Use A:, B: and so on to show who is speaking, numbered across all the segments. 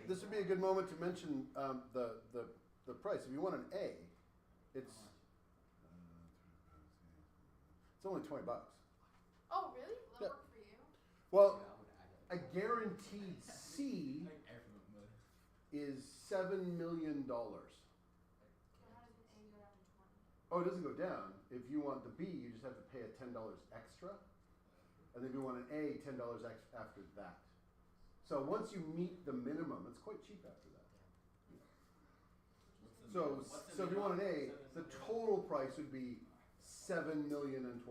A: this would be a good moment to mention the price. If you want an A, it's only $20.
B: Oh, really? Will that
A: Yeah.
B: work for you?
A: Well, a guaranteed C is $7 million.
B: But how does an A go down to 20?
A: Oh, it doesn't go down. If you want the B, you just have to pay a $10 extra. And then if you want an A, $10 after that. So once you meet the minimum, it's quite cheap after that. So if you want an A, the total price would be $7,020,000.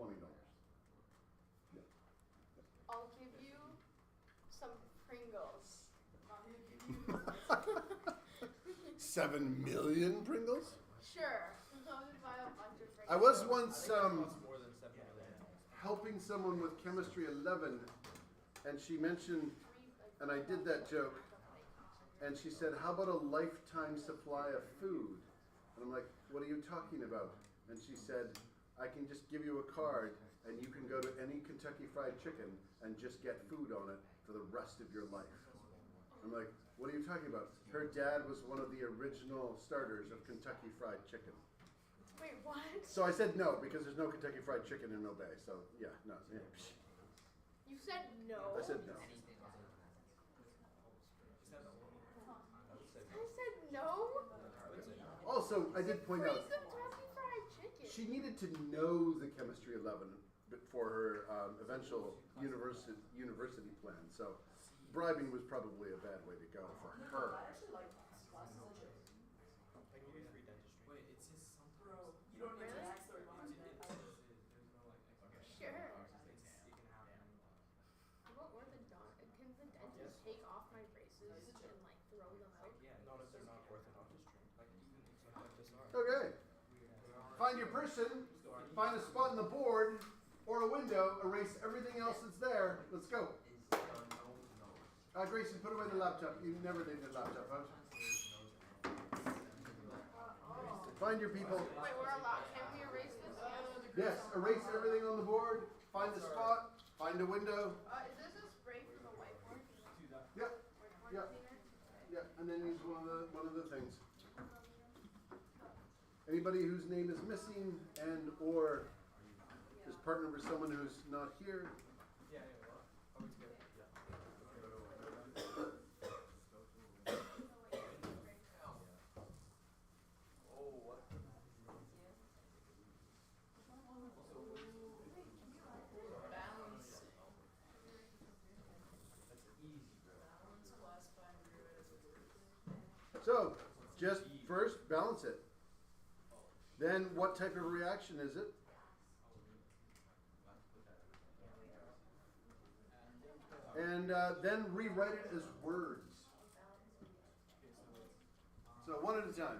A: Yeah.
B: I'll give you some Pringles.
A: 7 million Pringles?
B: Sure. I would buy a bunch of Pringles.
A: I was once
C: more than 7 million.
A: helping someone with Chemistry 11, and she mentioned, and I did that joke, and she said, how about a lifetime supply of food? And I'm like, what are you talking about? And she said, I can just give you a card, and you can go to any Kentucky Fried Chicken and just get food on it for the rest of your life. I'm like, what are you talking about? Her dad was one of the original starters of Kentucky Fried Chicken.
B: Wait, what?
A: So I said no, because there's no Kentucky Fried Chicken in Obey. So yeah, no. Yeah.
B: You said no.
A: I said no.
B: I said no?
A: Also, I did point
B: Free
A: out,
B: some Kentucky Fried Chicken.
A: she needed to know the Chemistry 11 for her eventual university plan. So bribing was probably a bad way to go for her.
D: I actually like classes of chips.
C: They give you free dentistry.
E: Wait, it says something.
D: Bro, you don't need to
B: Really?
D: tax their money.
E: There's no like extra.
B: Sure.
E: You can have them.
B: How about where the can the dentist take off my braces and like throw them out?
E: Yeah,
C: Not if they're not orthodontist trained.
E: like even if some dentists are.
A: Okay. Find your person, find a spot on the board or a window, erase everything else that's there. Let's go. Grayson, put away the laptop. You never need the laptop, huh? Find your people.
B: Wait, we're allowed. Can we erase this?
A: Yes, erase everything on the board. Find a spot. Find a window.
B: Is this a spray for the whiteboard?
A: Yep.
B: Whiteboard
A: Yep.
B: cleaner?
A: Yeah, and then use one of the things. Anybody whose name is missing and or is partnered with someone who's not here.
C: Yeah, well, are we together? Oh, what?
D: Balance.
C: That's easy, bro.
D: Balance class finder.
A: So, just first balance it. Then what type of reaction is it? And then rewrite it as words. So one at a time.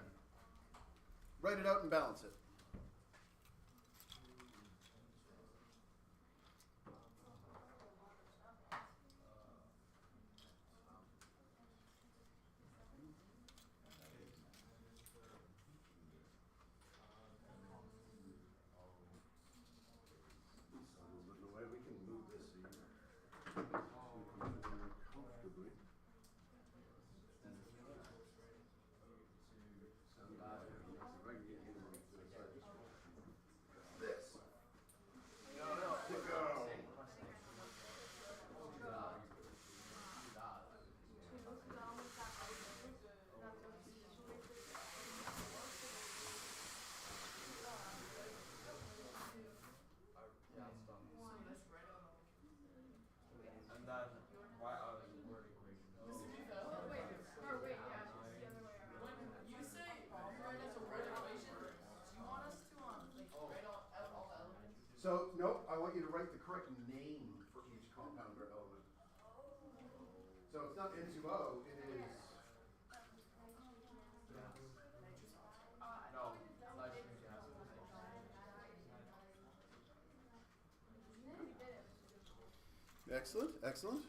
A: Write it out and balance it. We can move this so you can comfortably. This. To go.
C: Yeah, it's done.
D: That's right on.
C: And then, why are you wording
B: Wait, yeah, it's the other way around.
D: When you say write as a word equation, do you want us to like write out all the elements?
A: So, nope, I want you to write the correct name for each compound or element. So it's not N2O, it is.
C: No, nitrogen gas.
A: Excellent, excellent.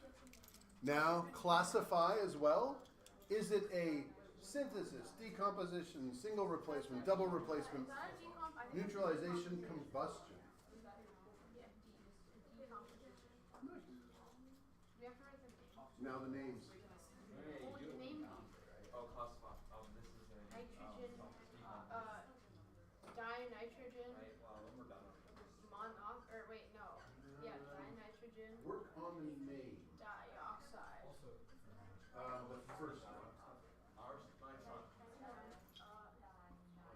A: Now, classify as well. Is it a synthesis, decomposition, single replacement, double replacement, neutralization, combustion?
B: We have to write the name.
A: Now the names.
B: Name these. nitrogen,
C: Right, well, when we're done.
B: or wait, no. Yeah, dinitrogen,
A: Work on the name.
B: dioxide.
E: Also,
A: The first one.
C: Ours, mine's not.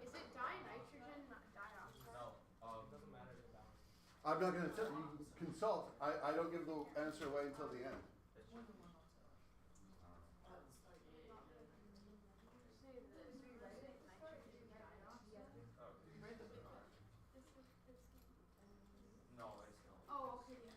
B: Is it dinitrogen, not dioxide?
C: No,
E: it doesn't matter the balance.
A: I'm not gonna tell you, consult. I don't give the answer away until the end.
C: it's
D: One to one also.
B: Say this, nitrogen dioxide.
C: oh,
D: Right the big one.
C: no, it's not.
B: Oh, okay, yeah.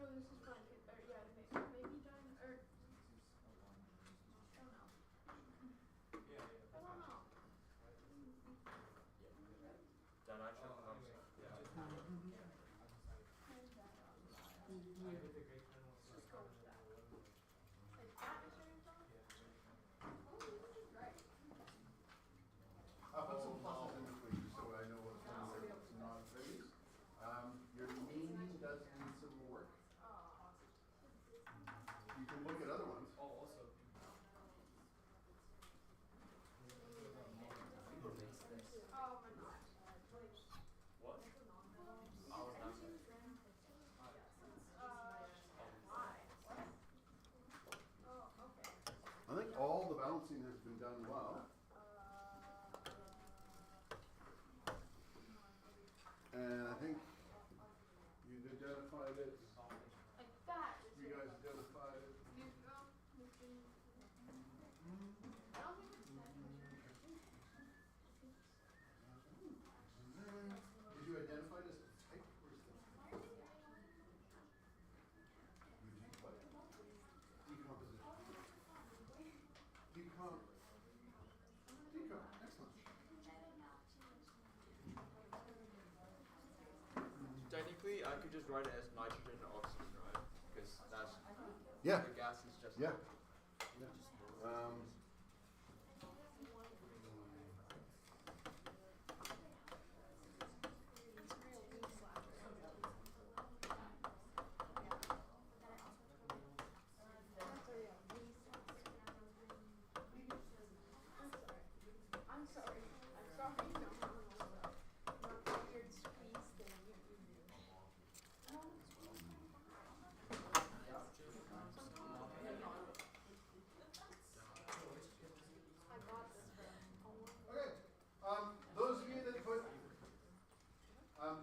C: Dinitride.
B: No, this is fine. Yeah, maybe or I don't know.
E: Yeah,
B: I don't know.
C: Dinitride.
E: yeah. I did the great plan once.
B: Just go with that. Like that is your info? Oh, this is right.
A: I'll put some pluses in between just so I know what's on there, what's not. Ready? Your naming does need some work. You can look at other ones.
E: Oh, also.
B: Oh my gosh.
C: What? I was not saying.
B: Why? What? Oh, okay.
A: I think all the balancing has been done well. And I think you've identified it.
B: Like that.
A: You guys identified it.
B: Neutral. I don't think
A: Did you identify it as a type? Where's the type? What? Decomposition. Excellent.
C: Technically, I could just write it as nitrogen and oxygen, right? Because that's
A: Yeah.
C: the gas is just.
A: Yeah.
B: I'm sorry. No, not the weird squeeze thing you do. I got this for
A: Okay. Those of you that put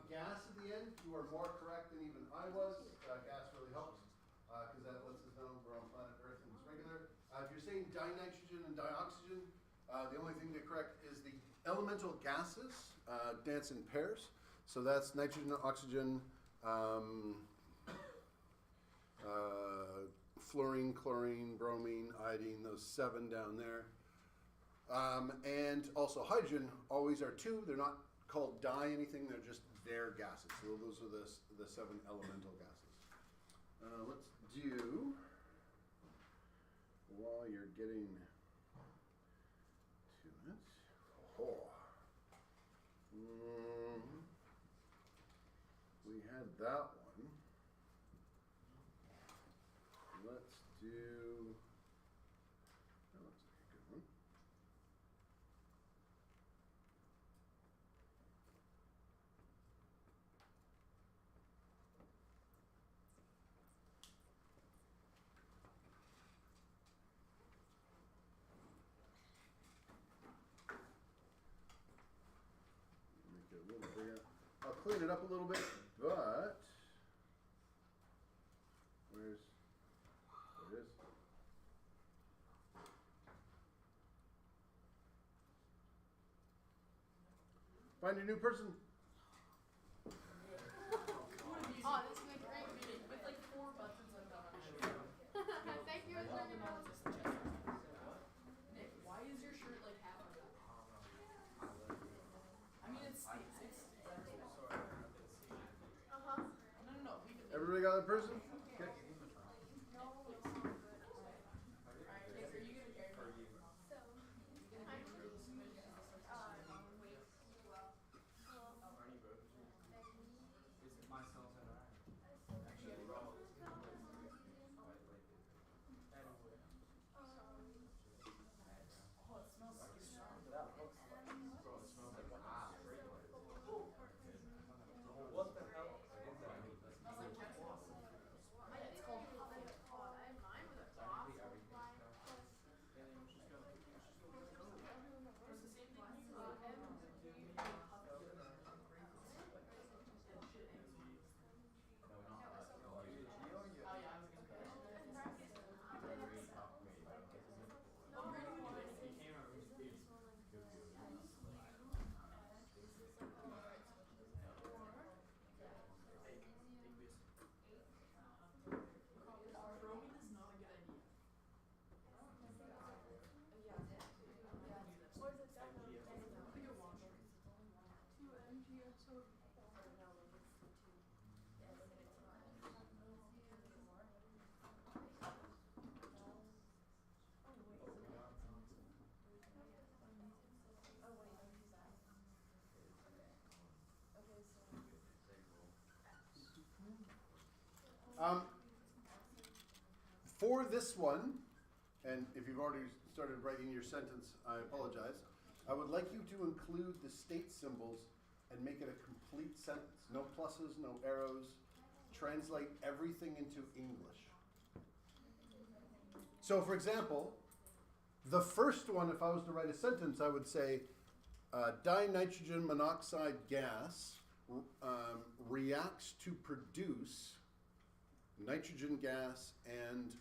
A: gas at the end, you are more correct than even I was. Gas really helps because that lets us know we're on planet Earth and it's regular. If you're saying dinitrogen and dioxygen, the only thing to correct is the elemental gases dance in pairs. So that's nitrogen, oxygen, fluorine, chlorine, bromine, iodine, those 7 down there. And also hydrogen always are 2. They're not called di anything, they're just their gases. So those are the 7 elemental gases. Let's do, while you're getting to it, we had that one. Let's do, that looks like a good one. Make it a little bigger. I'll clean it up a little bit, but there it is. Find a new person.
B: Oh, this is a great meeting.
D: With like 4 buttons undone.
B: Thank you, Attorney Bill.
D: Nick, why is your shirt like half of that? I mean, it's
B: Uh-huh.
D: no. We can.
A: Everybody got a person? Okay.
D: Alright, Nick, are you gonna carry me?
B: So,
D: You gonna carry me?
E: My cells are iron. Actually, raw. Anyway.
D: Oh, it smells so strong.
C: That looks like, bro, it smells like ass.
E: What the hell is that?
D: Smells like ketchup. Yeah, it's called
B: Mine was a top.
D: It's the same thing you Oh yeah, I was gonna go.
E: He came out with speed.
D: Bromine is not a good idea. I think it won't.
B: 2 MgSO.
A: For this one, and if you've already started writing your sentence, I apologize. I would like you to include the state symbols and make it a complete sentence. No pluses, no arrows. Translate everything into English. So, for example, the first one, if I was to write a sentence, I would say, dinitrogen monoxide gas reacts to produce nitrogen gas and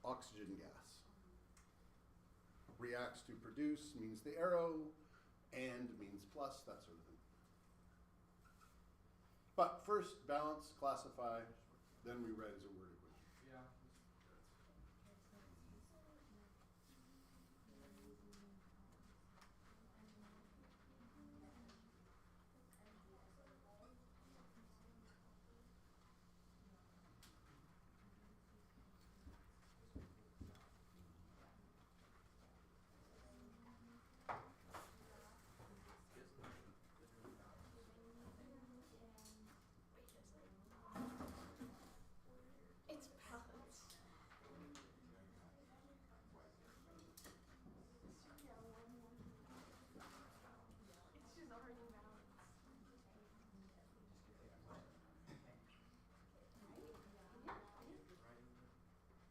A: oxygen gas. Reacts to produce means the arrow, and means plus, that sort of thing. But first, balance, classify, then we write as a word equation.
E: Yeah.
B: It's balance. It's just already balanced.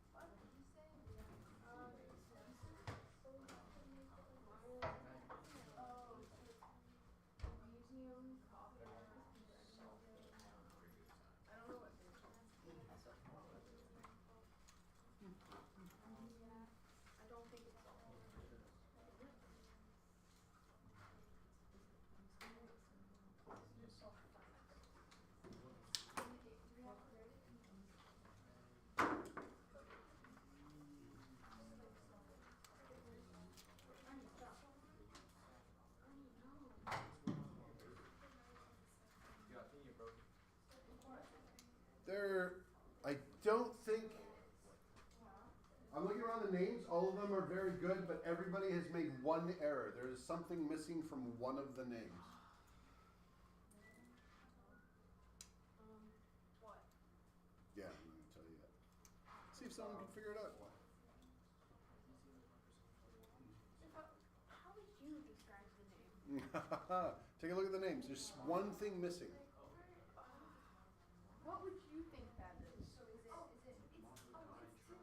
B: What did you say? Magnesium, copper. I don't know what it is. I don't think it's all.
C: Yeah, I think you're broken.
A: There, I don't think, I'm looking around the names, all of them are very good, but everybody has made one error. There is something missing from one of the names.
B: What?
A: Yeah, I'm going to tell you that. See if someone can figure it out.
B: How would you describe the name?
A: Take a look at the names. There's one thing missing.
B: What would you think that is?
F: But it would say those two.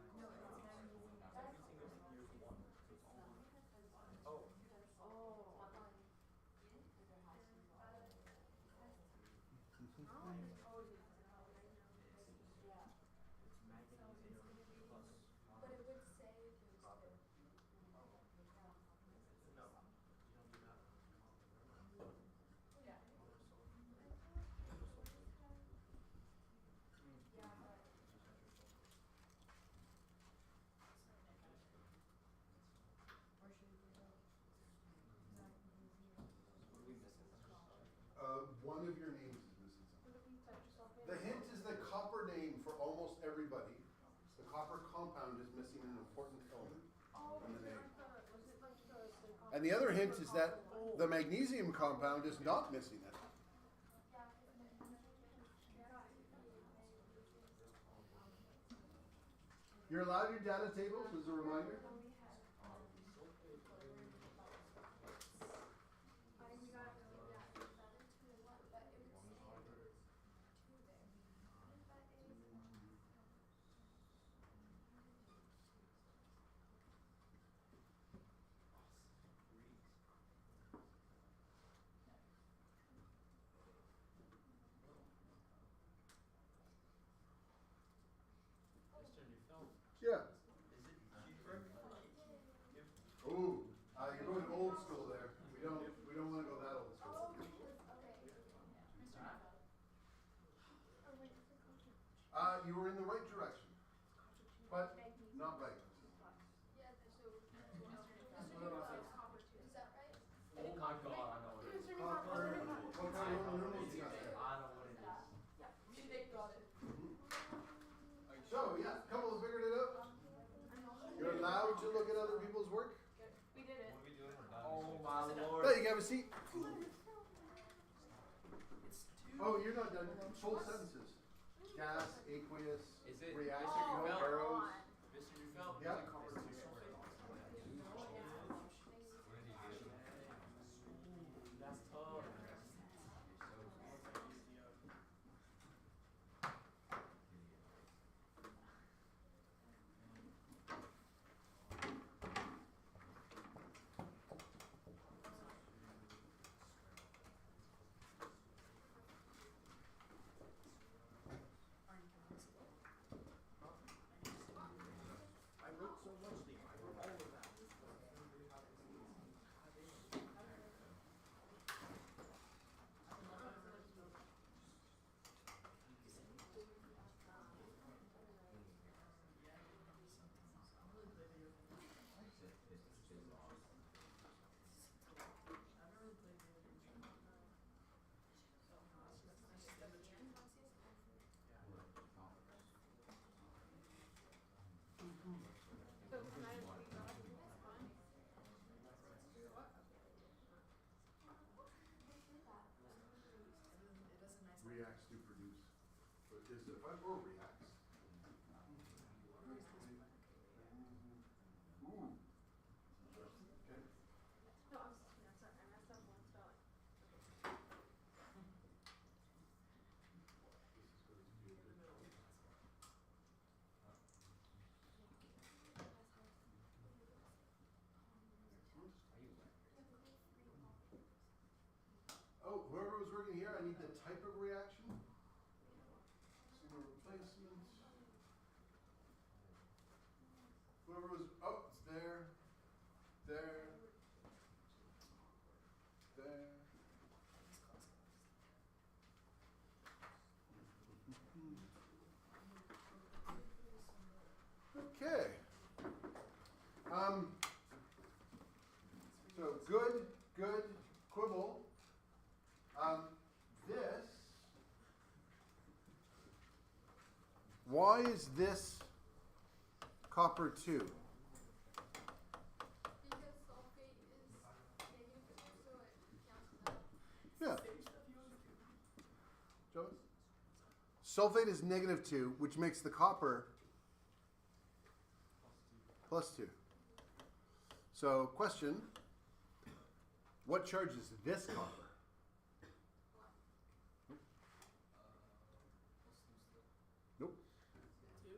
A: One of your names is missing something. The hint is the copper name for almost everybody. The copper compound is missing an important element in the name. And the other hint is that the magnesium compound is not missing it. You're allowed your data tables as a reminder.
F: When we had, I got really that 11 to 1, but it would say there was 2 there. What if that is?
C: Mr. Newfeld,
A: Yeah.
C: is it cheaper?
A: Ooh, you're going old school there. We don't want to go that old school.
F: Oh, okay.
A: You were in the right direction, but not right.
F: Yeah, so, is that right?
C: Oh my god, I know what it is.
A: Copper. What kind of Roman numerals you got there?
C: I know what it is.
D: Nick got it.
A: So, yeah, a couple have figured it out. You're allowed to look at other people's work.
B: We did it.
E: What are we doing? We're done.
C: Oh my lord.
A: Hey, you can have a seat.
D: It's 2.
A: Oh, you're not done. Full sentences. Gas, aqueous,
C: Is it
A: reaction,
C: Mr. Newfeld?
A: arrows.
C: Mr. Newfeld?
A: Yeah.
C: Is it copper two sulfate?
E: That's tough.
C: I wrote so much, Lee. I wrote all of that.
B: So can I read off this one?
A: Reacts to produce. But is it fun or reacts? Ooh. Okay.
B: No, I'm sorry, I messed up one spelling.
A: Oh, whoever was working here, I need the type of reaction. Single replacement. Whoever was, oh, it's there, there, there. Okay. So good quibble. This. Why is this copper 2?
F: Because sulfate is negative 2, so it cancels out.
A: Yeah. Joe? Sulfate is negative 2, which makes the copper plus 2. So, question. What charge is this copper? Nope.
D: 2,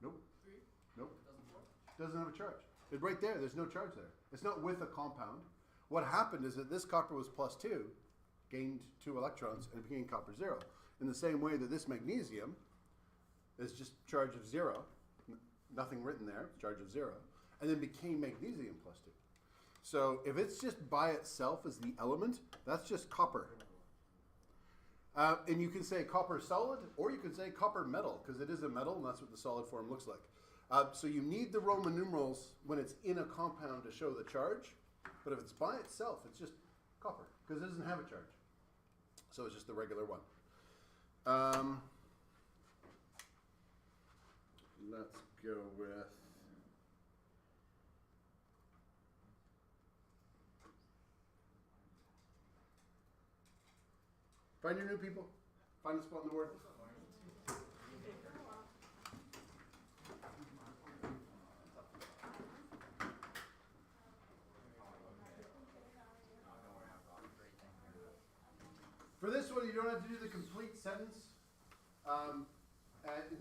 A: Nope.
D: 3,
A: Nope.
D: doesn't work.
A: Doesn't have a charge. It's right there. There's no charge there. It's not with a compound. What happened is that this copper was plus 2, gained 2 electrons, and became copper 0. In the same way that this magnesium is just charge of 0, nothing written there, charge of 0, and then became magnesium plus 2. So if it's just by itself as the element, that's just copper. And you can say copper solid, or you can say copper metal, because it is a metal, and that's what the solid form looks like. So you need the Roman numerals when it's in a compound to show the charge, but if it's by itself, it's just copper, because it doesn't have a charge. So it's just the regular one. Let's go with... Find your new people. Find a spot in the word. For this one, you don't have to do the complete sentence. And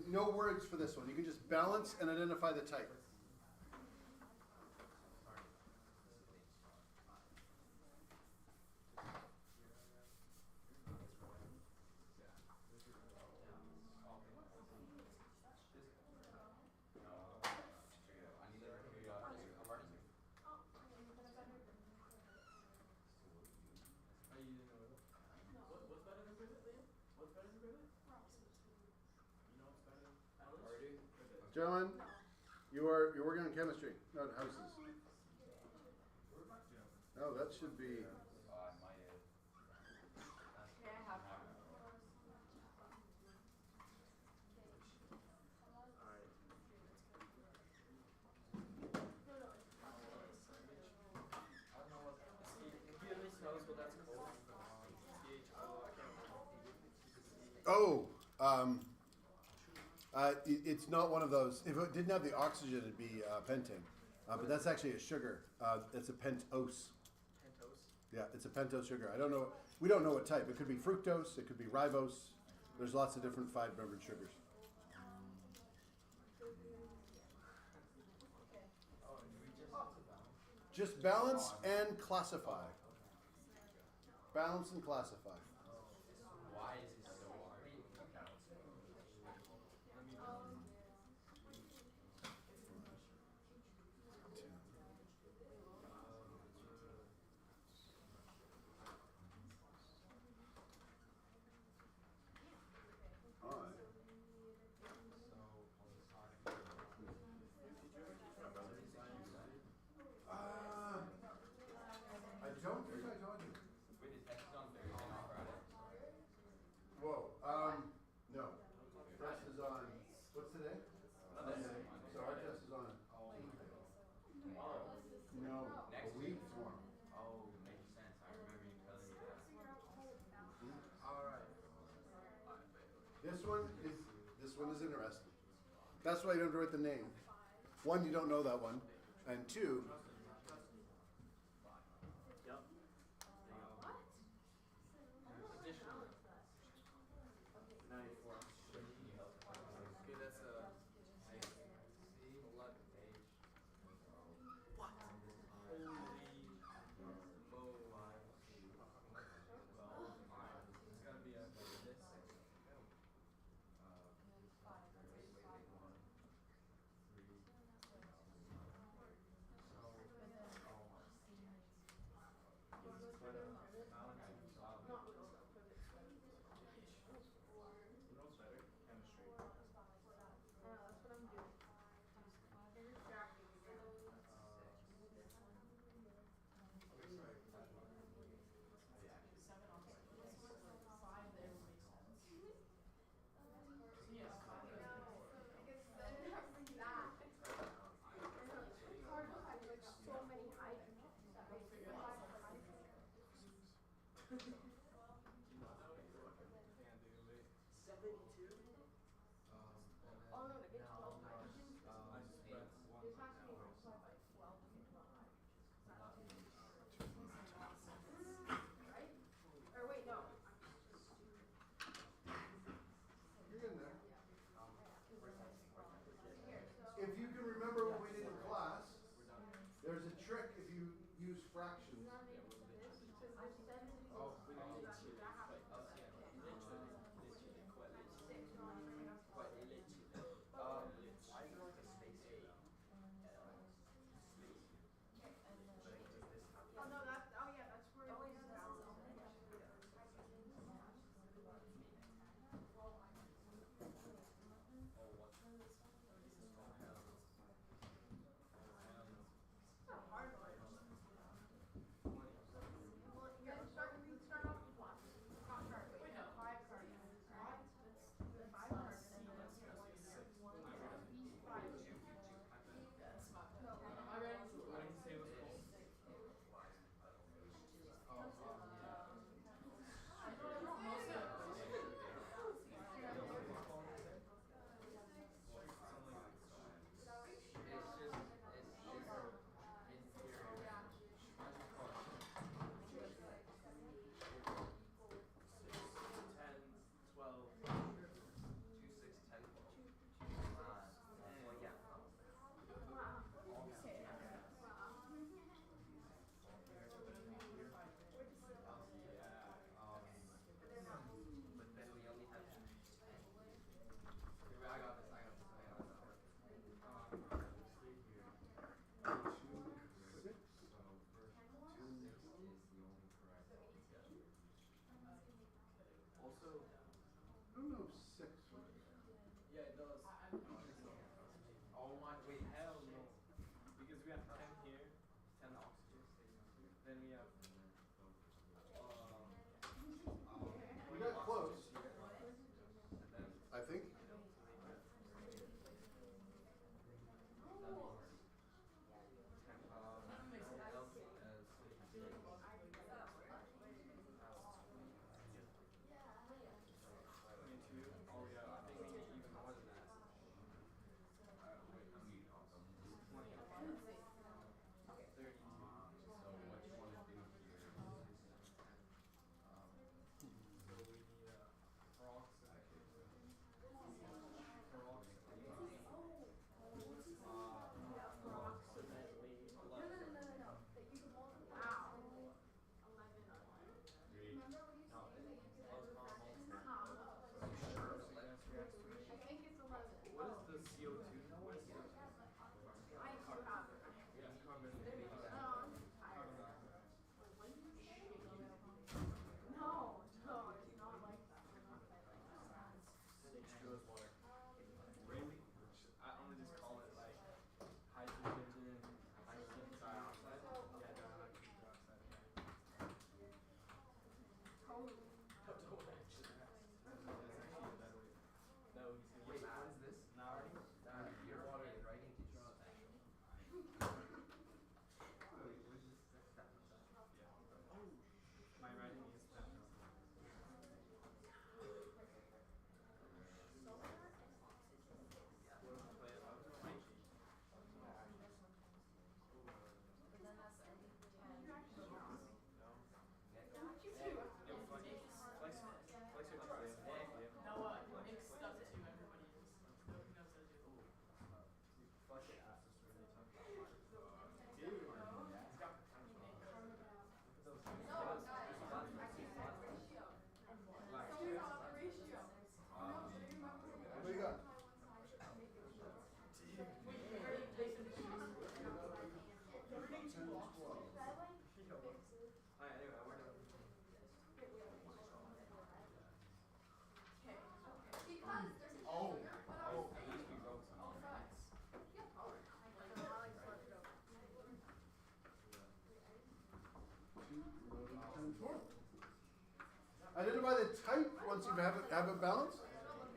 A: no words for this one. You can just balance and identify the type.
E: What's better than privet, Liam? What's better than privet? You know what's better than
C: Already?
E: privet?
A: Gentlemen, you're working on chemistry, not houses. No, that should be.
B: May I have one?
C: Alright. I don't know what. Can you at least tell us what that's called? CHO, I can't remember.
A: Oh, it's not one of those. If it didn't have the oxygen, it'd be pentane. But that's actually a sugar. It's a pentose.
C: Pentose?
A: Yeah, it's a pentose sugar. I don't know. We don't know what type. It could be fructose. It could be ribose. There's lots of different five-membered sugars. Just balance and classify. Balance and classify.
E: Why is it so hard?
A: All right. I don't think I told you.
E: Wait, is Texas on Thursday, not Friday?
A: Whoa. No. Test is on. What's today? Monday. So our test is on.
E: Tomorrow.
A: No.
E: Next
A: A week tomorrow.
E: Oh, makes sense. I remember you telling me that.
C: Alright.
A: This one is interesting. That's why you don't have to write the name. One, you don't know that one, and two.
C: Yep. Additional. 94. Okay, that's 11 page. What? Holy moly. Well, it's gotta be a this. You know what's better? Chemistry.
B: That's what I'm doing. You're distracting me, man.
D: Seven on six. Five there would make sense. Yeah.
B: Because then having that. It's hard to have like so many hydrogens. That makes it hard for hydrogen. Oh no, to get 12 hydrogens. This has to be multiplied by 12 to get 12 hydrogens. Right? Or wait, no.
A: You're in there.
B: Here, so.
A: If you can remember what we did in class, there's a trick if you use fractions.
B: This, because there's 7 to
A: Identify the type once you have it balanced.
C: It's supposed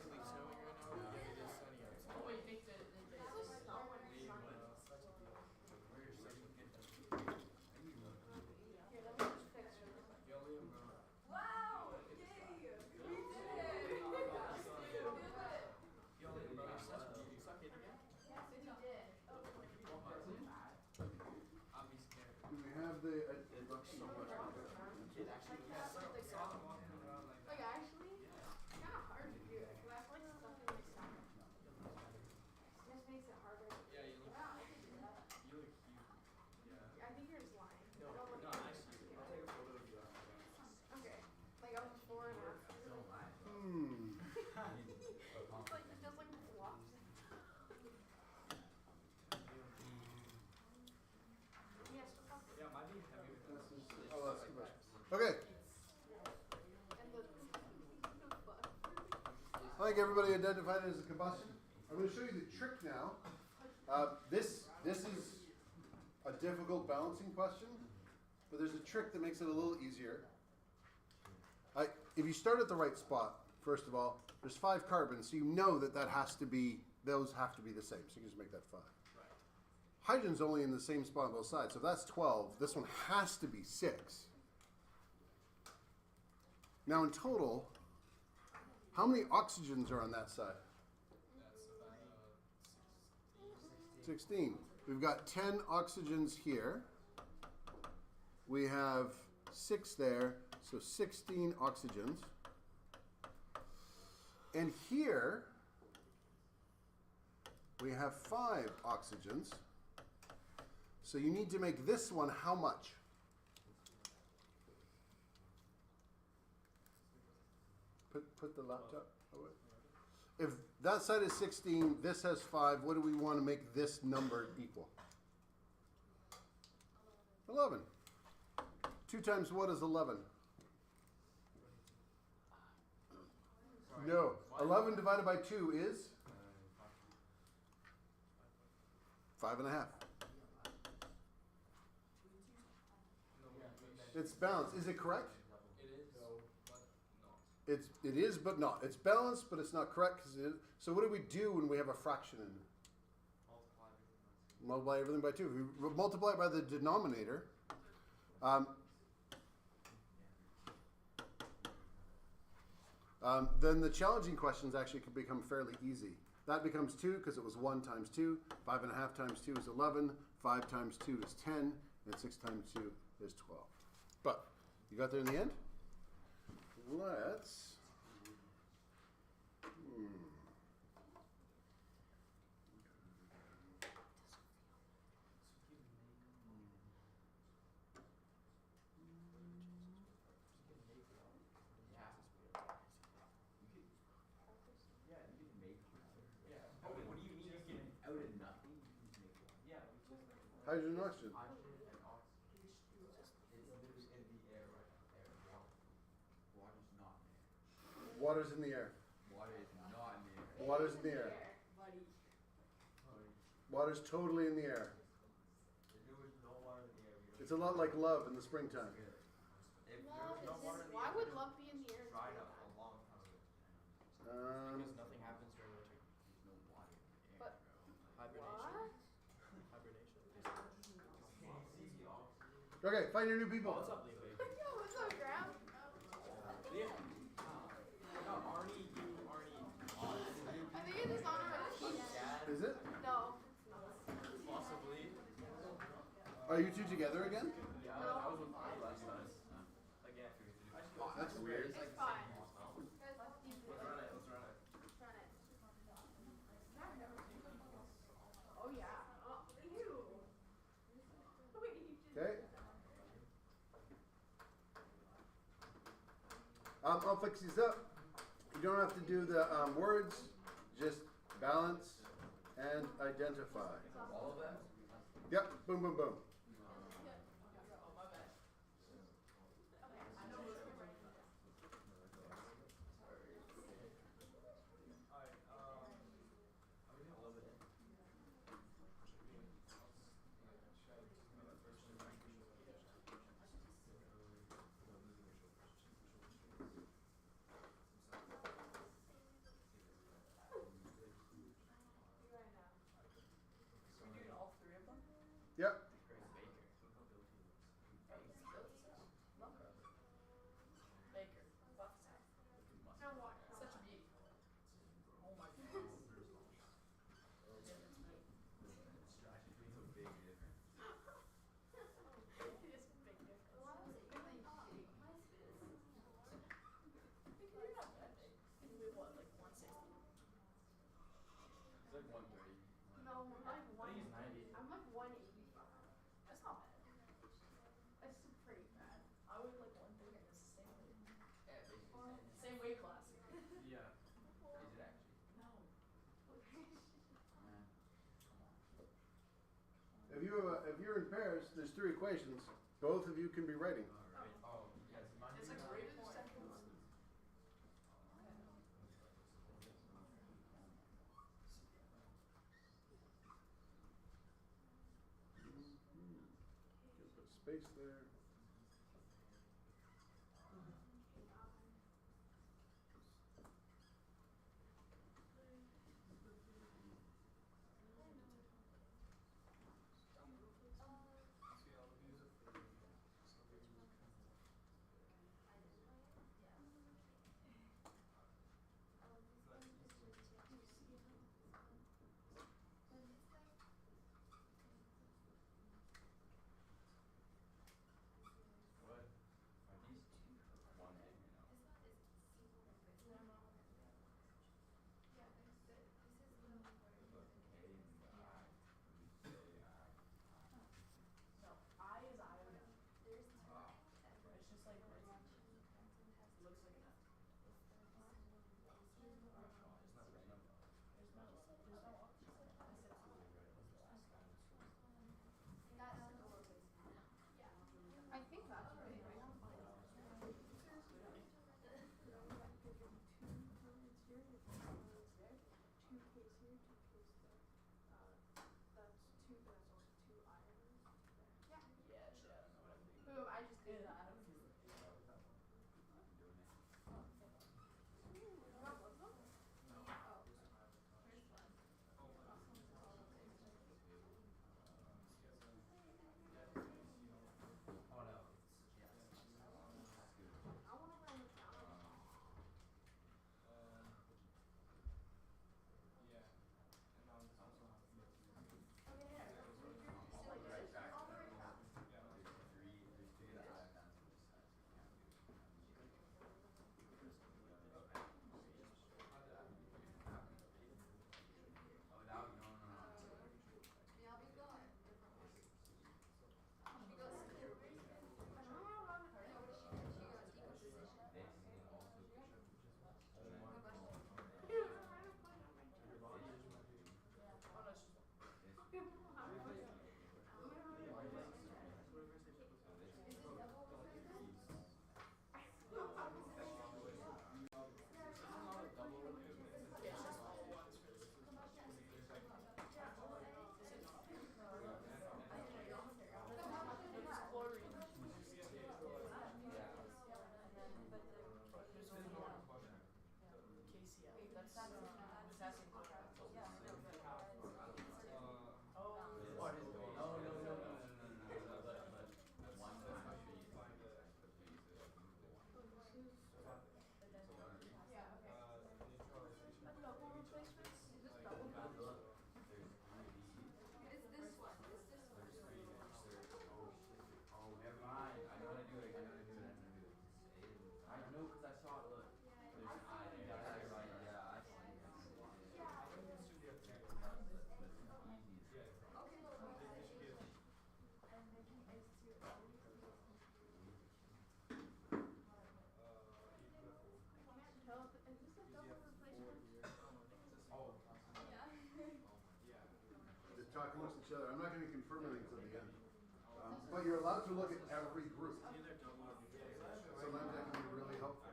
C: to be snowing right now. Yeah, it is sunny outside.
D: Oh, wait, make the
A: Do we have the? It looks so much better.
B: Like actually, it's kind of hard to do it because I have like stuff in my stomach. It just makes it harder.
C: Yeah, you look,
B: Wow, I could do that.
C: you look cute. Yeah.
B: I think you're just lying. I don't look
C: No,
B: like
C: actually, I'll take a photo of you after that.
B: Okay, like I'm before and after. It's like it just like flops. Yes,
C: Yeah, might be heavy.
A: Oh, that's too much. Okay,
B: and the butt.
A: I think everybody identified it as a combustion. I'm going to show you the trick now. This is a difficult balancing question, but there's a trick that makes it a little easier. If you start at the right spot, first of all, there's 5 carbons, so you know that has to be, those have to be the same, so you can just make that 5. Hydrogen's only in the same spot on both sides, so if that's 12. This one has to be 6. Now in total, how many oxygens are on that side?
C: That's about
A: 16. We've got 10 oxygens here. We have 6 there, so 16 oxygens. And here, we have 5 oxygens. So you need to make this one how much? Put the laptop away. If that side is 16, this has 5, what do we want to make this number equal? 11. 2 times what is 11? No. 11 divided by 2 is? 5.5. It's balanced. Is it correct?
C: It is, but not.
A: It is, but not. It's balanced, but it's not correct. So what do we do when we have a fraction in it? Multiply everything by 2. If we multiply it by the denominator, then the challenging questions actually can become fairly easy. That becomes 2 because it was 1 times 2. 5.5 times 2 is 11. 5 times 2 is 10. And 6 times 2 is 12. But you got there in the end? Let's... Hydrogen and oxygen. Water's in the air. Water's in the air. Water's totally in the air. It's a lot like love in the springtime.
B: Why would love be in the air?
C: Because nothing happens during winter.
B: But
C: Hibernation.
B: what?
C: Hibernation.
A: Okay, find your new people.
C: What's up, Lee?
B: Yo, what's up, Graham?
C: Leah? No, Arnie, you, Arnie.
B: I think it is on already.
C: Dad?
A: Is it?
B: No, it's not.
C: Possibly.
A: Are you two together again?
C: Yeah, I was with Arnie last time. Again.
A: That's weird.
B: It's fine. Guys, let's do this.
C: Let's run it, let's run it.
B: Let's run it.
A: I'll fix these up. You don't have to do the words, just balance and identify.
C: All of them?
A: Yep, boom, boom, boom.
D: Oh, my bad. I know what's going on.
C: Alright, are we gonna love it?
D: Are we doing all three of them?
A: Yep.
D: Baker. Buff tap.
B: And what?
D: Such a beauty. Oh my goodness. The difference, man. It is a big difference.
F: Why was it really big?
D: Because you're not that big. You weigh what, like 160?
C: It's like 130.
B: No, I'm like
C: I think it's 90.
B: I'm like 185.
D: That's not bad.
B: That's pretty bad.
D: I weigh like 130 and it's the same weight.
C: Yeah, basically.
D: Same weight class.
C: Yeah. Is it actually?
D: No.
A: If you're in pairs, there's 3 equations. Both of you can be writing.
C: Alright. Oh, yes. Mine
D: It's
C: is
D: like rated seconds.
A: Put space there.
C: What? Are these two? One egg, you know? Look, K and the I. Say I.
D: No, I is iodine.
C: Ah.
D: It's just like, it looks like an F.
C: It's not random.
D: There's no oxygen. I said two.
B: I think that's right.
D: Yeah, shit, I don't know what I'm doing.
B: Boom, I just did
D: Yeah,
B: that.
D: I don't feel it.
C: I'm doing it.
B: You want Muslim? Oh.
C: Oh no, it's yes.
B: I want to learn the sound.
C: Yeah. And now this also has to be
B: Okay, here.
C: right back. There's 3 that I've done to this side, so you can't do it. Oh, that no, no, no.
D: Oh, no, it's just yeah, it's just all ones for this. It's chlorine. There's only one. KCl. That's potassium chloride. Oh.
C: What is going on? No, no, no, no, no, no, no, but one does not be used.
B: Double replacements? Is this double replacements?
C: There's 3 of these. Oh, never mind. I know how to do it. I know because I saw it. Look, there's an I there. That's right. Yeah, I see.
A: talk amongst each other. I'm not going to confirm anything until the end. But you're allowed to look at every group.
C: Either double or neutralization.
A: Sometimes that can be really helpful.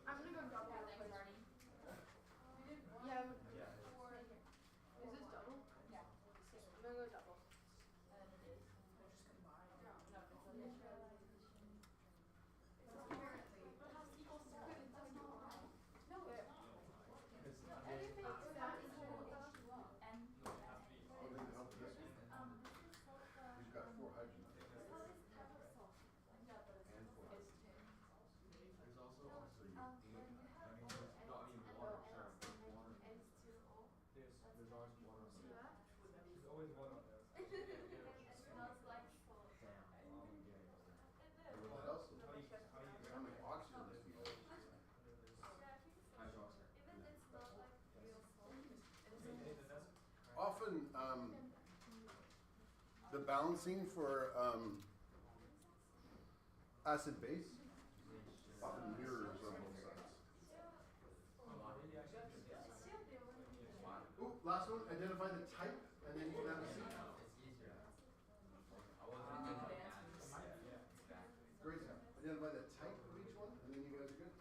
B: I'm gonna go double.
D: Yeah, thanks, Arnie.
B: Yeah.
C: Yeah.
B: Is this double?
F: Yeah.
B: I'm gonna go double.
D: And then it is. We'll just combine. No, it's like
F: Apparently. But how equals to it does not lie. No,
B: Yeah.
C: It's not
F: anything
C: really-
F: is not equal to H2O. And
A: I'll need help with this one.
F: this is sulfur.
A: You've got 4 hydrogens.
F: This is type of sulfur.
D: Yeah, but it's
A: And 4
D: it's tin.
C: There's also
F: When you have
C: water,
F: OH and then H2O.
C: there's always water on
B: See that?
C: There's always water on there.
F: It smells like salt.
C: Damn. Oh, yeah.
A: And what else?
C: How do you
A: How many oxygen does he hold?
F: Even it's not like real salt.
A: Often, the balancing for acid base often mirrors on both sides. Ooh, last one. Identify the type, and then you can have a seat. Great job. Identify the type of each one, and then you guys are good.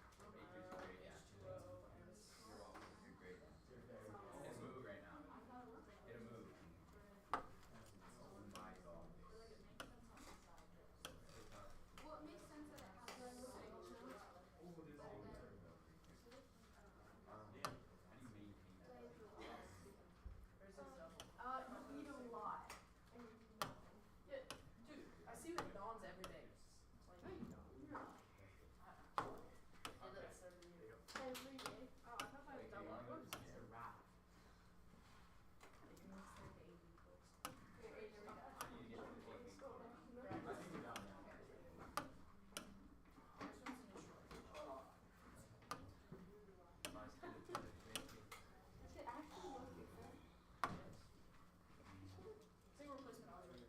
F: Well, it makes sense that it has like
D: You eat a lot. Yeah, dude, I see you at Dawn's every day. Like, no, you don't. And that's every day.
B: Every day. Oh, I thought I was double. Whoops. Does it actually look different?
D: Single replacement algebra.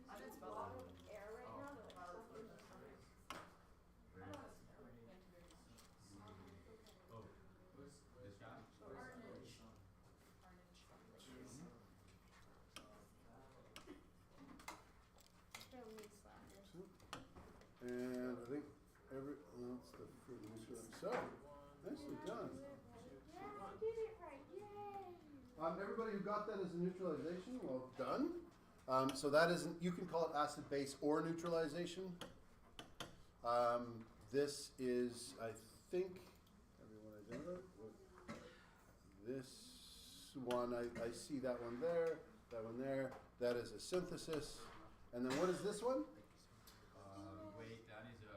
D: I didn't spell that.
B: Air right now? They're like so good.
D: I know it's
B: Family slackers.
A: And I think that's the fruit neutralizing. So, nicely done.
B: Yeah, I did it right. Yay!
A: Everybody who got that as a neutralization, well done. So that isn't, you can call it acid base or neutralization. This is, I think, everyone identified. This one, I see that one there, that one there. That is a synthesis. And then what is this one?
G: Wait, that is a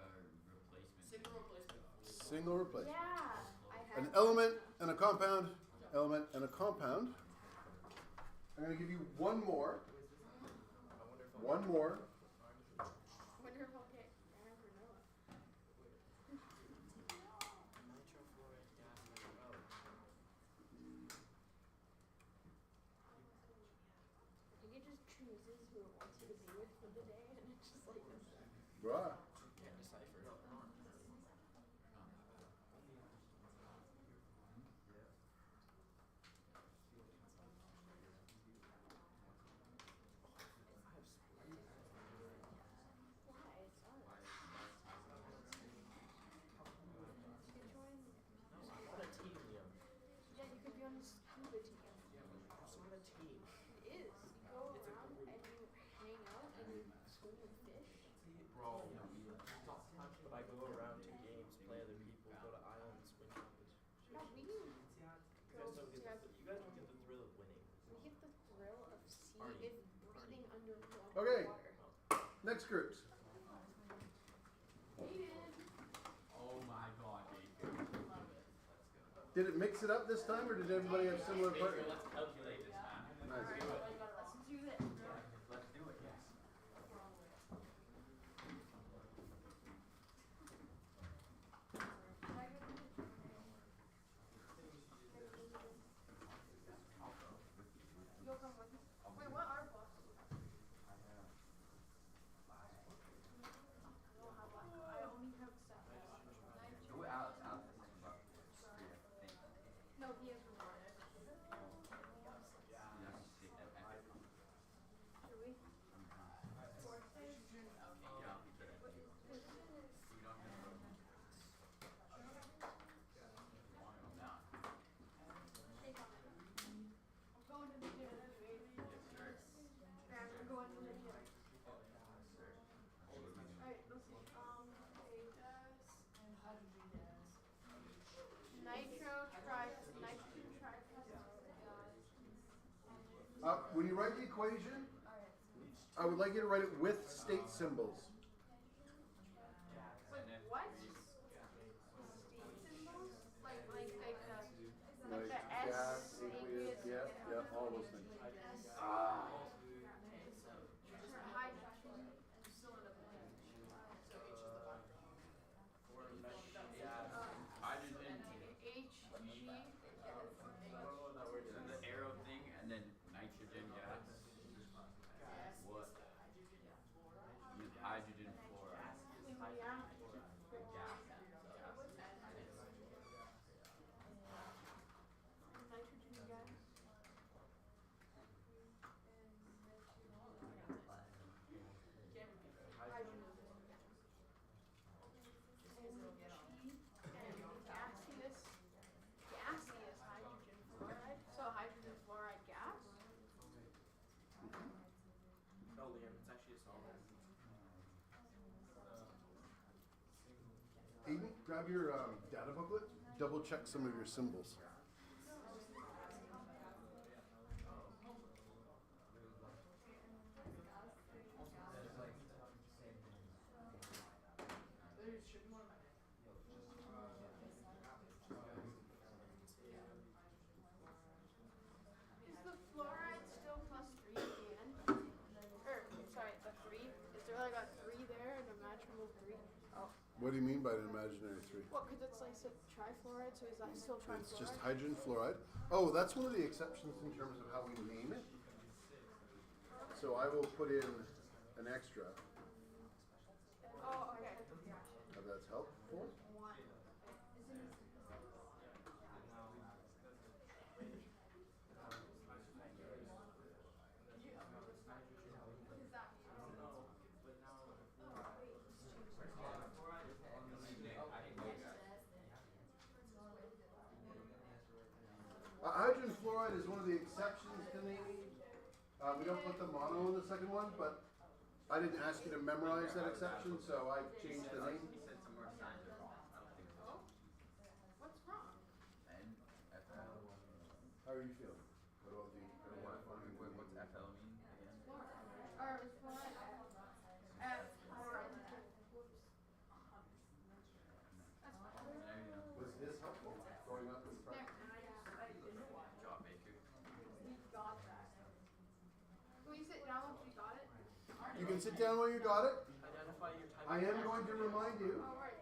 G: replacement.
D: single replacement.
A: Single replacement.
B: Yeah, I had
A: An element and a compound, element and a compound. I'm going to give you one more. One more.
B: wonder if I'll get vanilla. You can just chooses who it wants you to be with for the day, and it's just like this.
A: Right.
C: Can't decipher.
B: Why? It's us. You could join.
C: What a team, Liam.
B: Yeah, you could be on the scuba team.
C: It's not a team.
B: It is. You go around and you hang out and you swim with fish.
C: Bro, but I go around to games, play other people, go to islands, win competitions.
B: No, we
C: You guys don't get the thrill of winning.
B: We get the thrill of
C: Arnie.
B: breathing under
A: Okay.
B: water.
A: Next groups.
G: Oh my god, Baker.
A: Did it mix it up this time, or did everybody have similar
G: Baker,
A: partners?
G: let's calculate this time.
A: Nice.
B: Let's do this.
G: Let's do it, yes.
B: You'll come with me. Wait, what are books? I don't have one. nitrogen trifluoride.
A: When you write the equation, I would like you to write it with state symbols.
B: Wait, what? State symbols? Like the S,
A: gas, aqueous,
B: aqueous,
A: yeah, all those things.
B: hydrogen.
G: Hydrogen,
B: H, G.
G: and the arrow thing, and then nitrogen gas. What? Use hydrogen fluoride.
B: Yeah. Nitrogen gas. Gaseous hydrogen fluoride. So hydrogen fluoride gas?
C: No, Liam, it's actually a solid.
A: Aiden, grab your data booklet. Double check some of your symbols.
D: There should be one of my
B: Is the fluoride still plus 3 at the end? Or, sorry, the 3? Is there like a 3 there, an imaginable 3? Oh.
A: What do you mean by an imaginary 3?
B: Well, because it's like said trifluoride, so is that still trifluoride?
A: It's just hydrogen fluoride. Oh, that's one of the exceptions in terms of how we name it. So I will put in an extra.
B: Oh, okay.
A: If that's helpful. Hydrogen fluoride is one of the exceptions to naming. We don't put the mono in the second one, but I didn't ask you to memorize that exception, so I changed the name.
G: He said some more signs are wrong. I don't think so.
B: What's wrong?
G: And FL.
A: How are you feeling? What about the?
G: What's FL mean again?
B: Or is fluoride? Whoops. That's fine.
G: There you go.
A: Was this helpful? Growing up in front?
G: Good job, Baker.
B: We got that. Can we sit down once we got it?
A: You can sit down while you got it.
C: Identify your type.
A: I am going to remind you,
B: Oh, right.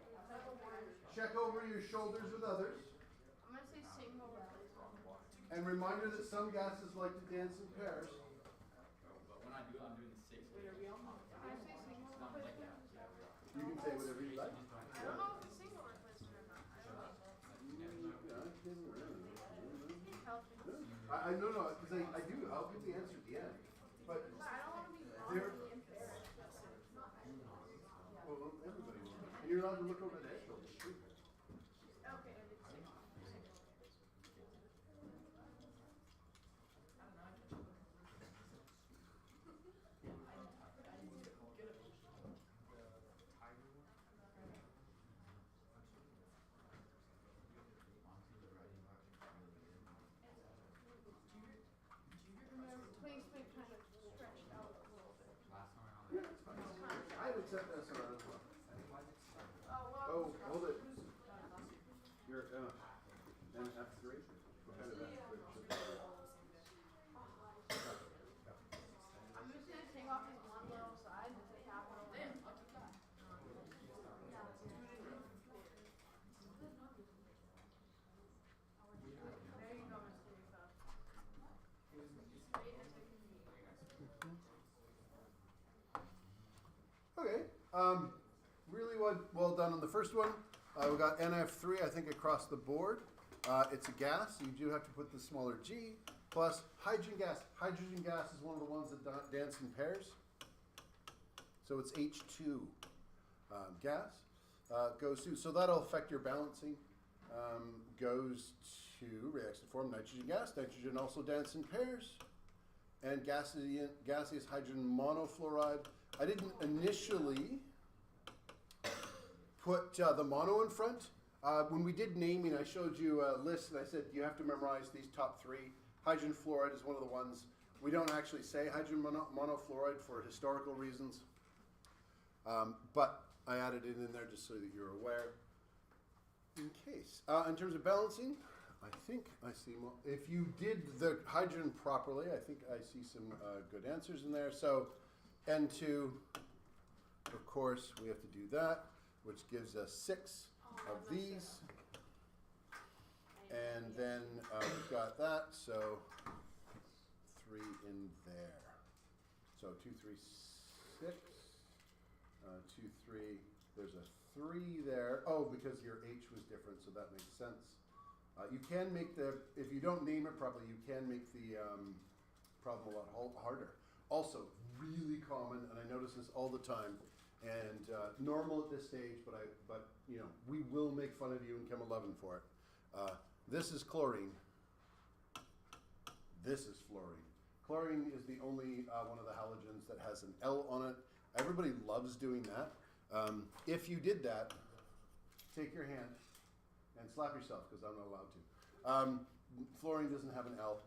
A: check over your shoulders with others,
B: I'm gonna say single replacement.
A: and reminder that some gases like to dance in pairs.
G: But when I do it, I'm doing the 6.
B: Can I say single
G: Not like
B: replacement?
G: that.
A: You can say whatever you like.
B: I don't know if it's single replacement or not. I don't know. Help me.
A: I no, because I do. I'll give the answer at the end. But
B: I don't want to be
A: there.
B: wrong and embarrassed.
A: Well, everybody will. And you're allowed to look over their shoulders too.
B: Okay, I did single. Please be kind of stretched out a little bit.
G: Last time around.
A: Yeah, it's fine. I would set this around as well.
B: Oh, well.
A: Oh, hold it. You're an F3. What kind of F3?
B: I'm just gonna take off his one little side with the capital. There you go, Mr. Rico. Straight as it can be.
A: Okay. Really well done on the first one. We got NF3, I think, across the board. It's a gas. You do have to put the smaller G. Plus hydrogen gas. Hydrogen gas is one of the ones that dance in pairs. So it's H2 gas. Goes to, so that'll affect your balancing. Goes to, reacts to form nitrogen gas. Nitrogen also dances in pairs. And gaseous hydrogen monofluoride. I didn't initially put the mono in front When we did naming, I showed you a list and I said you have to memorize these top three. Hydrogen fluoride is one of the ones. We don't actually say hydrogen monofluoride for historical reasons, but I added it in there just so that you're aware. In case. In terms of balancing, I think I see more. If you did the hydrogen properly, I think I see some good answers in there. So N2, of course, we have to do that, which gives us 6 of these. And then we've got that, so 3 in there. So 2, 3, 6. 2, 3. There's a 3 there. Oh, because your H was different, so that makes sense. You can make if you don't name it properly, you can make the problem a lot harder. Also, really common, and I notice this all the time, and normal at this stage, but you know, we will make fun of you in Chem 11 for it. This is chlorine. This is fluorine. Chlorine is the only one of the halogens that has an L on it. Everybody loves doing that. If you did that, take your hand and slap yourself, because I'm not allowed to. Fluorine doesn't have an L.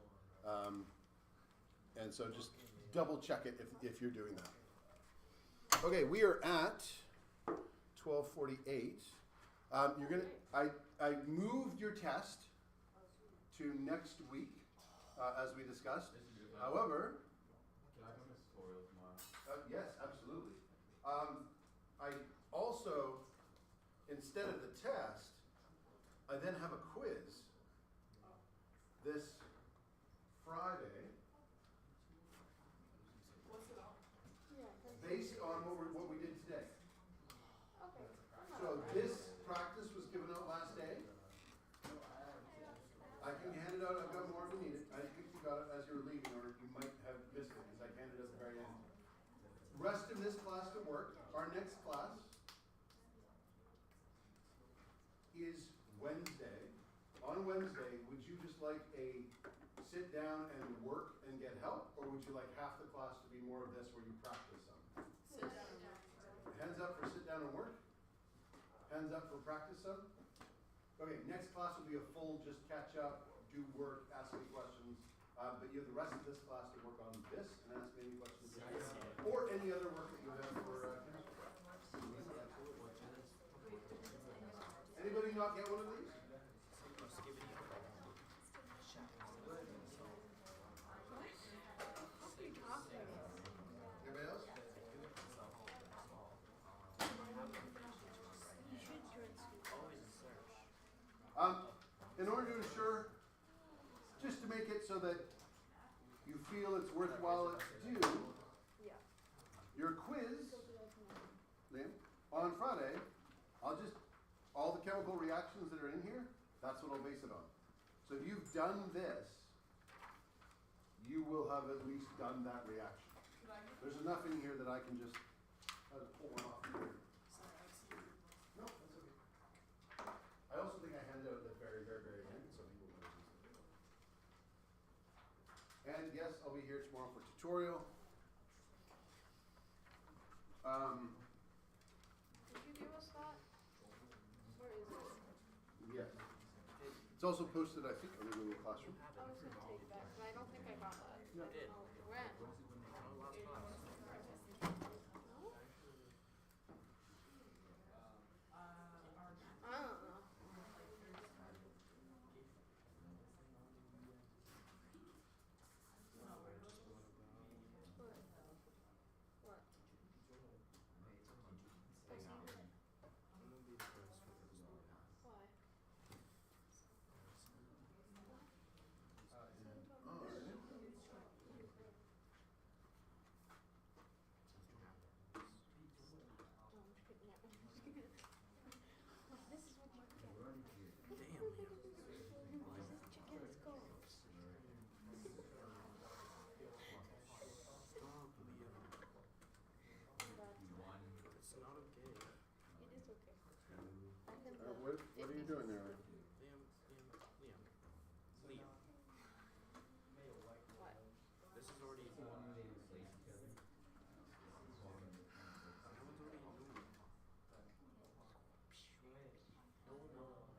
A: And so just double check it if you're doing that. Okay, we are at 12:48. I moved your test to next week, as we discussed. However,
G: Can I come to tutorial tomorrow?
A: yes, absolutely. I also, instead of the test, I then have a quiz this Friday
D: What's it on?
A: based on what we did today.
B: Okay.
A: So this practice was given out last day. I can hand it out. I've got more if you need it. I think you got it as you were leaving, or you might have missed it because I handed it at the very end. Rest of this class to work. Our next class is Wednesday. On Wednesday, would you just like a sit down and work and get help, or would you like half the class to be more of this where you practice some?
D: Sit down.
A: Hands up for sit down and work. Hands up for practice some. Okay, next class will be a full just catch up, do work, ask me questions. But you have the rest of this class to work on this and ask me any questions that you have, or any other work that you have for chemistry. Anybody not get one of these? Anybody else? In order to ensure, just to make it so that you feel it's worthwhile to do, your quiz, Liam, on Friday, all the chemical reactions that are in here, that's what I'll base it on. So if you've done this, you will have at least done that reaction. There's enough in here that I can just pull one off here. No, that's okay. I also think I handed out at the very, very, very end, so people know. And yes, I'll be here tomorrow for tutorial.
B: Did you give us that? Where is it?
A: Yes. It's also posted, I think, on the Google Classroom.
B: I was gonna take that, but I don't think I got that.
A: Yeah.
B: Oh, when? I don't know. What? Why? This is what you get. Chicken skulls.
C: It's not okay.
B: It is okay. I can
A: What are you doing there?
C: Liam.
B: What?
C: This is already. That one's already new. No, no.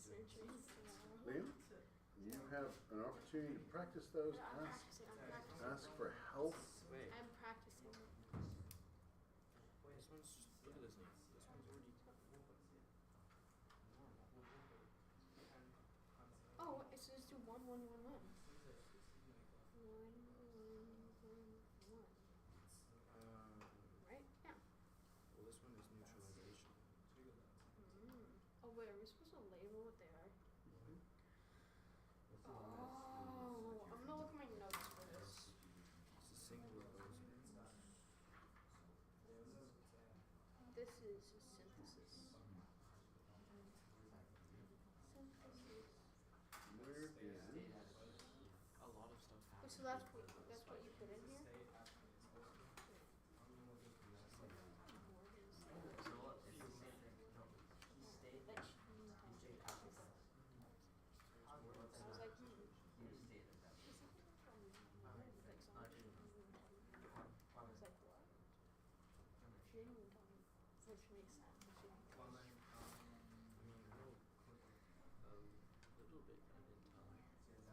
B: surgeries tomorrow.
A: Liam, you have an opportunity to practice those.
B: Yeah, I'm
A: Ask,
B: practicing. I'm practicing.
A: ask for help.
C: Wait.
B: I'm practicing.
C: This one's just, look at this name. This one's already normal.
B: Oh, it's just do 1, 1, 1, 1. 1, 1, 1, 1. Right? Yeah.
C: Well, this one is neutralization.
B: Oh wait, are we supposed to label what they are? Oh, I'm gonna look at my notes for this.
C: It's a singular Boson.
B: This is a synthesis. Synthesis.
A: Where is?
C: A lot of stuff
B: Wait,
C: happens.
B: so that's what you put in here? I was like, I was like, what? She didn't even tell me, which makes sense. She didn't tell me.
C: I mean, a little bit, but I didn't tell her.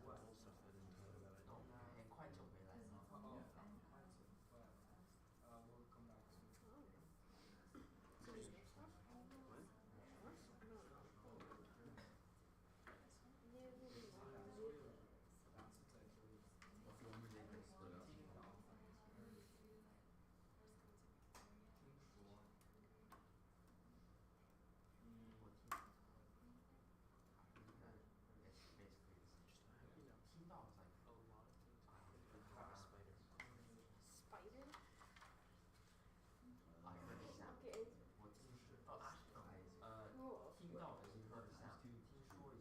B: What?
C: I told stuff I didn't tell her that I don't.
B: So just make stuff?
C: What?
B: What? No.
C: A lot of things happen with a spider.
B: Spider? Okay. Cool.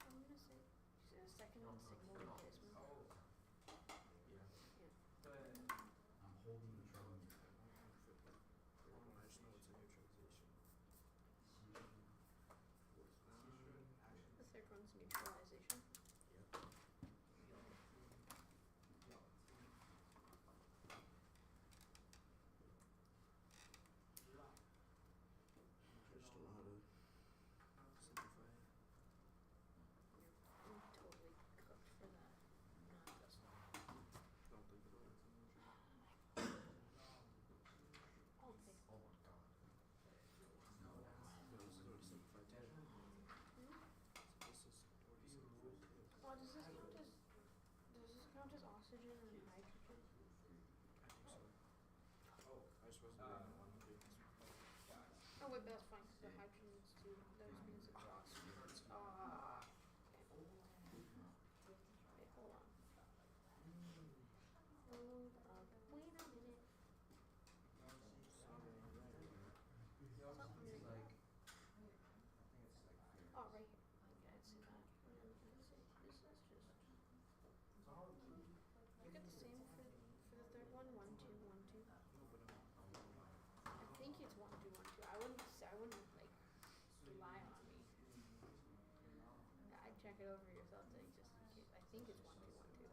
B: I'm gonna say a second signal replacement.
C: Yeah.
G: I'm holding the drum.
C: I just know it's a neutralization.
B: The third one's neutralization.
C: Yep. I just don't know how to simplify it.
B: I'm totally cooked for that. Not this one.
C: Don't think about it.
B: I'll take
C: What else is there to simplify too? This is already simplified too.
B: Well, does this count as oxygen and hydrogen?
C: I think so. I just wasn't doing the one with
B: Oh wait, that's fine, because the hydrogen is two. Those means it's oxygen. Ah. Okay. Wait, hold on. Hold up. Wait a minute. Something like. Oh, right here. Okay, I see that. And then let's see. This is just. You get the same for the third one. 1, 2, 1, 2. I think it's 1, 2, 1, 2. I wouldn't like rely on me. I'd check it over yourself just in case. I think it's 1, 2, 1, 2.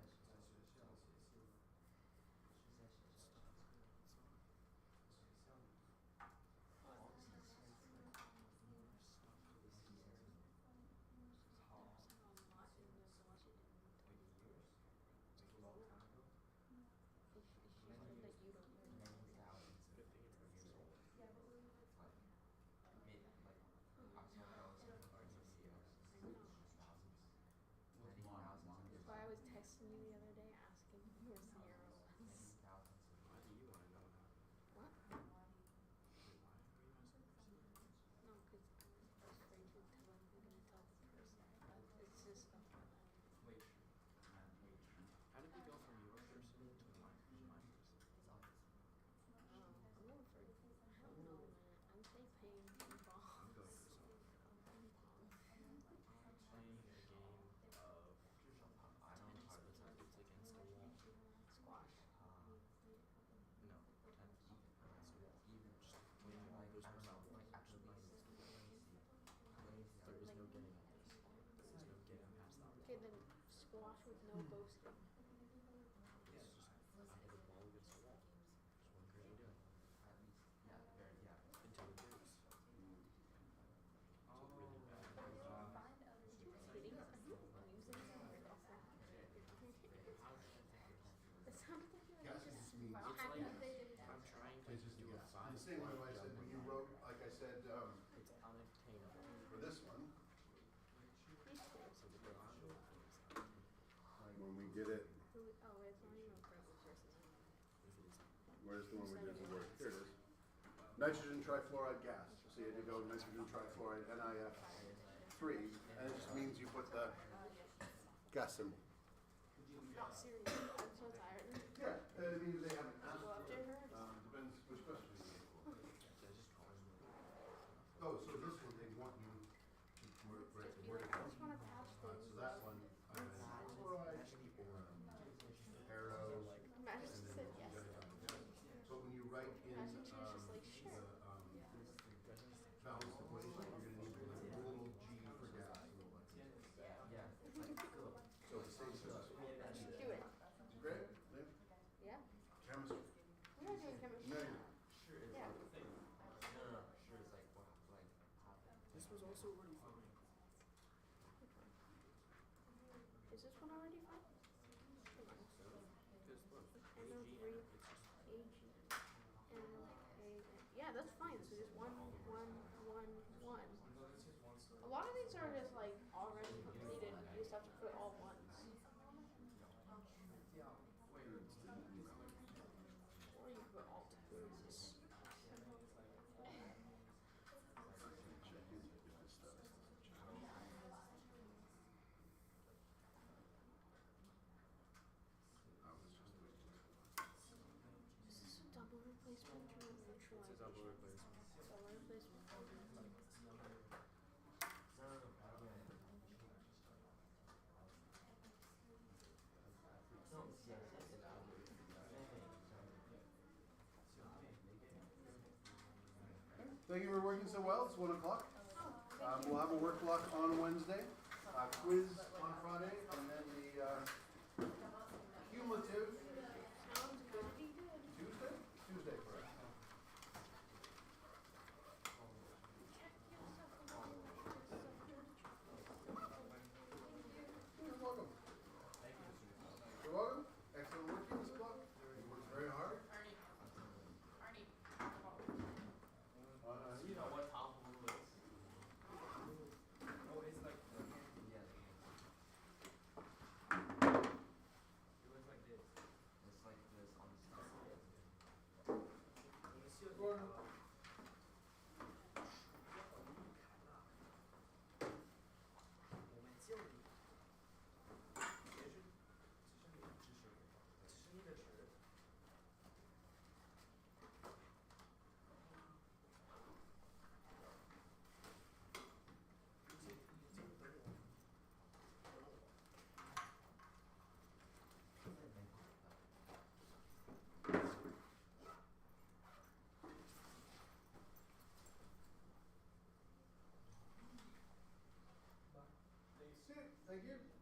B: That's why I was texting you the other day asking where Sierra was.
C: Why do you want to know that?
B: What?
C: Why are you asking for Sierra?
B: No, because I was afraid to tell him I'm gonna tell the person. It's just stuff like that.
C: How did we go from your person to my person?
B: I'm going for, I don't know, man. I'm say ping pong.
C: I'm going for some.
B: Ping pong.
C: Playing a game of tennis but it's against a wall.
B: Squash.
C: No. Against a wall. Just playing all those personal just being against the wall. There was no getting at this. There was no getting past that.
B: Okay, then squash with no boasting.
C: It's just I hit a ball against the wall. Just one crazy doing.
B: How
C: It's
B: happy
C: like
B: they did that.
C: I'm trying to
A: It's just
C: do a five.
A: the same way I said when you wrote, like I said,
C: It's unattainable.
A: for this one,
B: These two.
C: So the potential is
A: when we get it,
B: Oh, it's not even a purple versus.
C: if it is
A: where's the one we did the work? Here it is. Nitrogen trifluoride gas. So you had to go nitrogen trifluoride, NiF3, and it just means you put the gas symbol.
B: Not serious. I'm so tired.
A: Yeah, it means they haven't asked
B: Go
A: for
B: after
A: it.
B: her.
A: Depends which question you get for.
C: that just calls me.
A: Oh, so this one they want you to word
B: Just be
A: word
B: like,
A: it
B: I
A: out.
B: just want to patch
A: So
B: things.
A: that one, chloride, arrow,
B: Imagine she said yes.
A: but when you write in
B: Imagine she was just like, sure.
A: the balanced equation, you're gonna need the little g for gas.
C: Yeah, it's like cool.
A: So the same stuff.
B: Do it.
A: Great. Liv?
B: Yeah.
A: Chemistry.
B: We're not doing chemistry.
A: No.
C: Sure, it's
B: Yeah.
C: like a thing. No, sure, it's like wow, like this was also already fine.
B: Which one? Is this one already fine? Hold on.
C: Because look,
B: NO3, AG, yeah, that's fine. So just 1, 1, 1, 1. A lot of these are just like already completed. You just have to put all ones. Or you put all twos. Is this a double replacement or a neutralization?
C: It's a double replacement.
B: Double replacement.
A: Thank you for working so well. It's 1 o'clock. We'll have a work block on Wednesday, quiz on Friday, and then the cumulative
B: Sounds gonna be good.
A: Tuesday? Tuesday for us. You're welcome. You're welcome. Excellent work, Ms. Clark. You worked very hard.
D: Arnie.
C: You know what top blue is? Oh, it's like the yeah. It looks like this. It's like this on the side.
A: Gordon. Thank you.